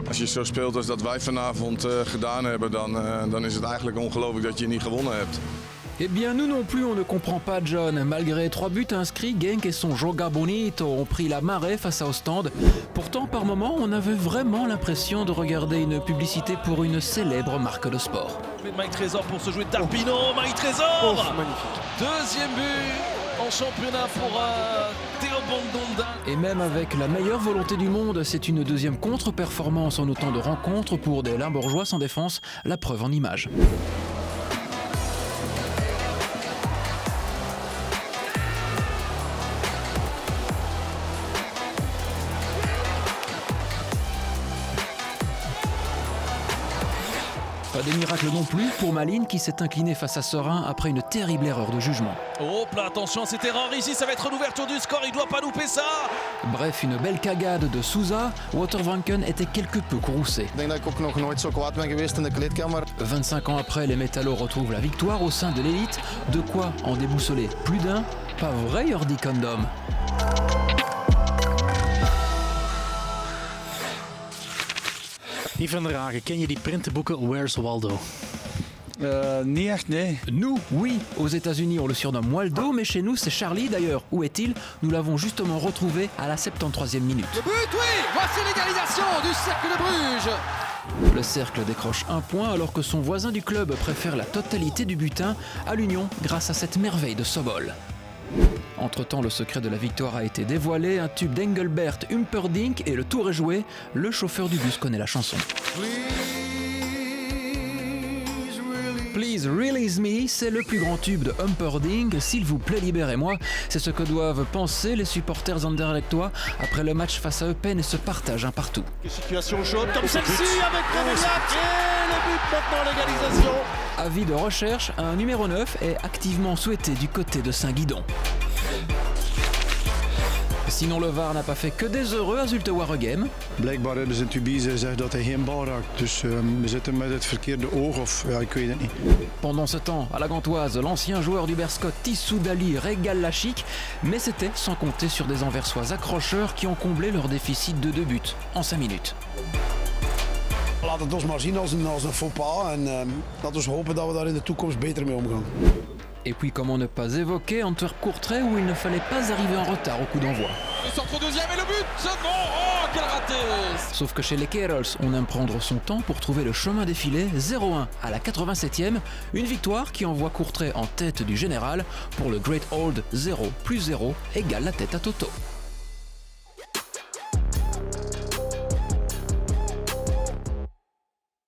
Als je zo speelt als dat wij vanavond gedaan hebben, dan is het eigenlijk ongelooflijk dat je niet gewonnen hebt. Eh bien, nous non plus, on ne comprend pas John. Malgré 3 buts inscrits, Genk et son Joga Bonito ont pris la marée face à Ostende. Pourtant, par moments, on avait vraiment l'impression de regarder une publicité pour une célèbre marque de sport. Mike Trésor pour se jouer de Tarpino. Mike Trésor, magnifique. Deuxième but en championnat pour Theo Bandonda. Et même avec la meilleure volonté du monde, c'est une deuxième contre-performance en autant de rencontres pour des Limbourgeois sans défense, la preuve en images. Pas de miracle non plus pour Malines qui s'est incliné face à Serein après une terrible erreur de jugement. Oh là, attention à cette erreur ici, ça va être l'ouverture du score, il doit pas louper ça. Bref, une belle cagade de Souza. Watervanken était quelque peu courroucé. Ik denk dat ik ook nog nooit zo kwaad ben geweest in de kleedkamer. 25 ans après, les Métallos retrouvent la victoire au sein de l'élite. De quoi en déboussoler plus d'un. Pas vrai, Jordi Condom? Yves van der Hagen, ken je die printenboeken Where's Waldo? Niet echt, nee. Nous, oui, aux États-Unis on le surnomme Waldo, mais chez nous c'est Charlie. D'ailleurs, où est-il? Nous l'avons justement retrouvé à la 73e minute. Le but, oui. Voici l'égalisation du Cercle de Bruges. Le Cercle décroche un point alors que son voisin du club préfère la totalité du butin à l'Union grâce à cette merveille de Sobol. Entre-temps, le secret de la victoire a été dévoilé, un tube d'Engelbert Humperdinck et le tour est joué. Le chauffeur du bus connaît la chanson. Please Release Me, c'est le plus grand tube de Humperdinck. S'il vous plaît, libérez-moi. C'est ce que doivent penser les supporters anderlechtois après le match face à Eupen et se partagent un partout. Situation chaude comme celle-ci avec Renéliac et le but maintenant, l'égalisation. Avis de recherche, un numéro 9 est activement souhaité du côté de Saint-Guidon. Sinon, le VAR n'a pas fait que des heureux à Zulte Waregem. Blijkbaar hebben ze in Tubize gezegd dat hij geen bal raakt. Dus we zitten met het verkeerde oog of ja, ik weet het niet. Pendant ce temps, à la Gantoise, l'ancien joueur du Berscott Tissou Dali régale la chic, mais c'était sans compter sur des Anversois accrocheurs qui ont comblé leur déficit de 2 buts en 5 minutes. Laat het ons maar zien als een faux pas en laten we hopen dat we daar in de toekomst beter mee omgaan. Et puis comment ne pas évoquer Antwerp-Courtrai où il ne fallait pas arriver en retard au coup d'envoi. Le centre deuxième et le but. Second. Oh, quel raté. Sauf que chez les Kerels, on aime prendre son temps pour trouver le chemin défilé. 0-1 à la 87e, une victoire qui envoie Courtrai en tête du général pour le Great Old 0 + 0 égale la tête à Toto.